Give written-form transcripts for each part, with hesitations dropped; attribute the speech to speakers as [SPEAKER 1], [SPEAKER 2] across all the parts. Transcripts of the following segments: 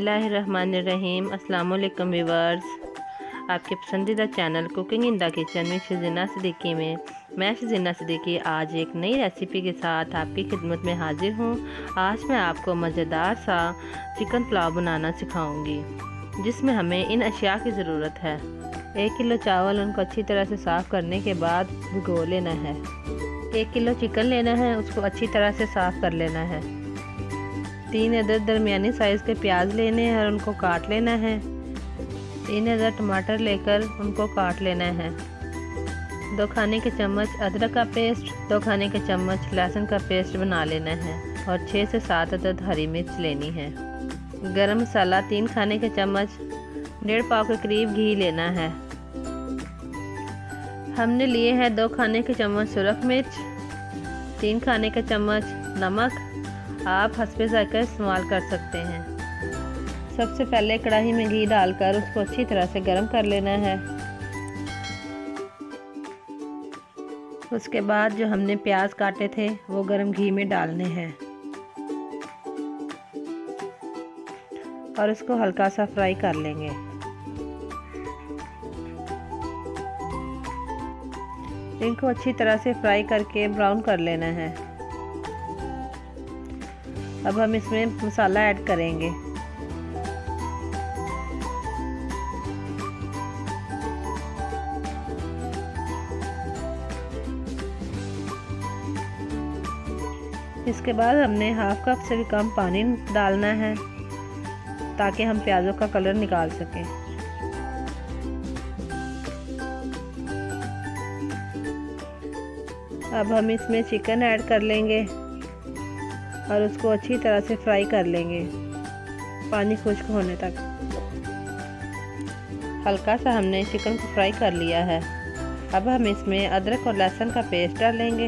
[SPEAKER 1] बिस्मिल्लाहिर्रहमानिर्रहीम। अस्सलाम वालेकुम व्यूअर्स, आपके पसंदीदा channel cooking in the kitchen में शज़ीना सिद्दीकी में मैं शज़ीना सिद्दीकी आज एक नई रेसिपी के साथ आपकी खिदमत में हाजिर हूँ। आज मैं आपको मज़ेदार सा चिकन पुलाव बनाना सिखाऊंगी, जिसमें हमें इन अशिया की ज़रूरत है। 1 किलो चावल, उनको अच्छी तरह से साफ़ करने के बाद भिगो लेना है। 1 किलो चिकन लेना है, उसको अच्छी तरह से साफ़ कर लेना है। 3 अदद दरमियानी साइज़ के प्याज लेने हैं और उनको काट लेना है। 3 अदद टमाटर लेकर उनको काट लेना है। 2 खाने के चम्मच अदरक का पेस्ट, 2 खाने के चम्मच लहसुन का पेस्ट बना लेना है और 6 से 7 अदद हरी मिर्च लेनी है। गरम मसाला 3 खाने के चम्मच, 1.5 पाव के करीब घी लेना है। हमने लिए हैं 2 खाने के चम्मच सुरख मिर्च, 3 खाने के चम्मच नमक, आप हस्बे ज़ायक़ा इस्तेमाल कर सकते हैं। सबसे पहले कढ़ाई में घी डालकर उसको अच्छी तरह से गर्म कर लेना है। उसके बाद जो हमने प्याज काटे थे वो गर्म घी में डालने हैं और उसको हल्का सा फ्राई कर लेंगे। इनको अच्छी तरह से फ्राई करके ब्राउन कर लेना है। अब हम इसमें मसाला ऐड करेंगे। इसके बाद हमने हाफ कप से भी कम पानी डालना है ताकि हम प्याज़ों का कलर निकाल सकें। अब हम इसमें चिकन ऐड कर लेंगे और उसको अच्छी तरह से फ्राई कर लेंगे पानी खुश्क होने तक। हल्का सा हमने चिकन को फ्राई कर लिया है। अब हम इसमें अदरक और लहसुन का पेस्ट डालेंगे।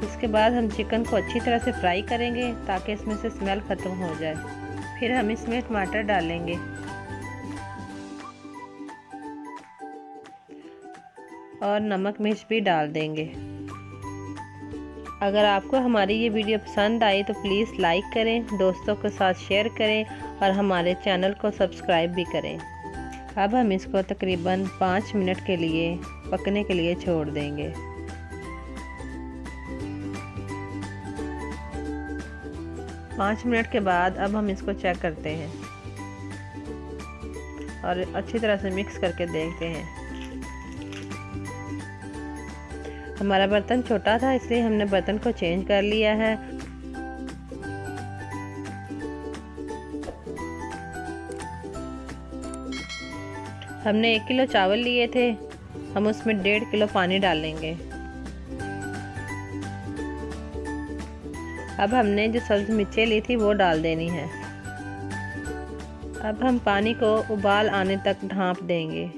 [SPEAKER 1] इसके बाद हम चिकन को अच्छी तरह से फ्राई करेंगे ताकि इसमें से स्मेल ख़त्म हो जाए। फिर हम इसमें टमाटर डालेंगे और नमक मिर्च भी डाल देंगे। अगर आपको हमारी ये वीडियो पसंद आई तो प्लीज़ लाइक करें, दोस्तों के साथ शेयर करें और हमारे चैनल को सब्सक्राइब भी करें। अब हम इसको तकरीबन 5 मिनट के लिए पकने के लिए छोड़ देंगे। 5 मिनट के बाद अब हम इसको चेक करते हैं और अच्छी तरह से मिक्स करके देखते हैं। हमारा बर्तन छोटा था इसलिए हमने बर्तन को चेंज कर लिया है। हमने 1 किलो चावल लिए थे, हम उसमें 1.5 किलो पानी डालेंगे। अब हमने जो सब्ज़ मिर्चें ली थी वो डाल देनी है। अब हम पानी को उबाल आने तक ढाँप देंगे।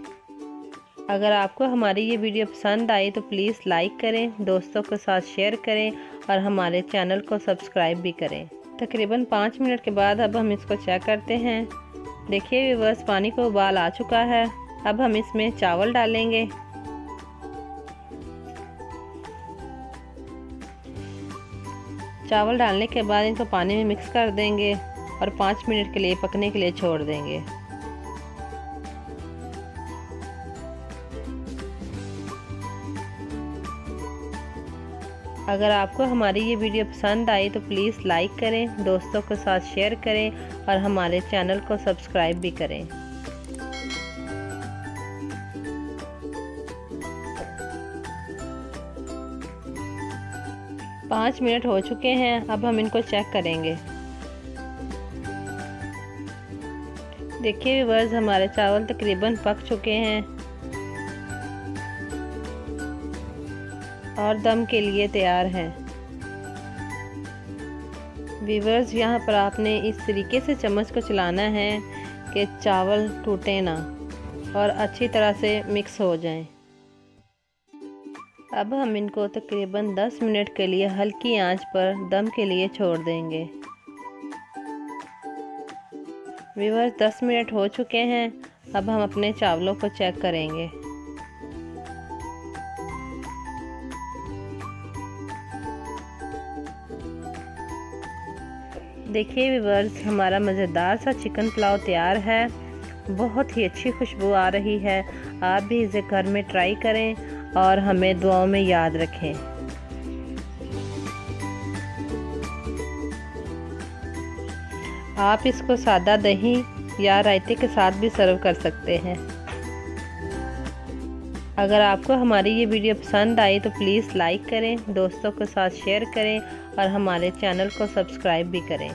[SPEAKER 1] अगर आपको हमारी ये वीडियो पसंद आई तो प्लीज़ लाइक करें, दोस्तों के साथ शेयर करें और हमारे चैनल को सब्सक्राइब भी करें। तकरीबन 5 मिनट के बाद अब हम इसको चेक करते हैं। देखिए व्यूअर्स, पानी को उबाल आ चुका है। अब हम इसमें चावल डालेंगे। चावल डालने के बाद इनको पानी में मिक्स कर देंगे और 5 मिनट के लिए पकने के लिए छोड़ देंगे। अगर आपको हमारी ये वीडियो पसंद आई तो प्लीज़ लाइक करें, दोस्तों के साथ शेयर करें और हमारे चैनल को सब्सक्राइब भी करें। पाँच मिनट हो चुके हैं, अब हम इनको चेक करेंगे। देखिए व्यूअर्स, हमारे चावल तकरीबन पक चुके हैं और दम के लिए तैयार हैं। व्यूअर्स, यहाँ पर आपने इस तरीके से चम्मच को चलाना है कि चावल टूटे ना और अच्छी तरह से मिक्स हो जाएं। अब हम इनको तकरीबन 10 मिनट के लिए हल्की आंच पर दम के लिए छोड़ देंगे। व्यूअर्स, 10 मिनट हो चुके हैं। अब हम अपने चावलों को चेक करेंगे। देखिए व्यूअर्स, हमारा मज़ेदार सा चिकन पुलाव तैयार है। बहुत ही अच्छी खुशबू आ रही है। आप भी इसे घर में ट्राई करें और हमें दुआओं में याद रखें। आप इसको सादा दही या रायते के साथ भी सर्व कर सकते हैं। अगर आपको हमारी ये वीडियो पसंद आई तो प्लीज़ लाइक करें, दोस्तों के साथ शेयर करें और हमारे चैनल को सब्सक्राइब भी करें।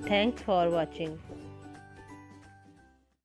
[SPEAKER 1] Thanks for watching.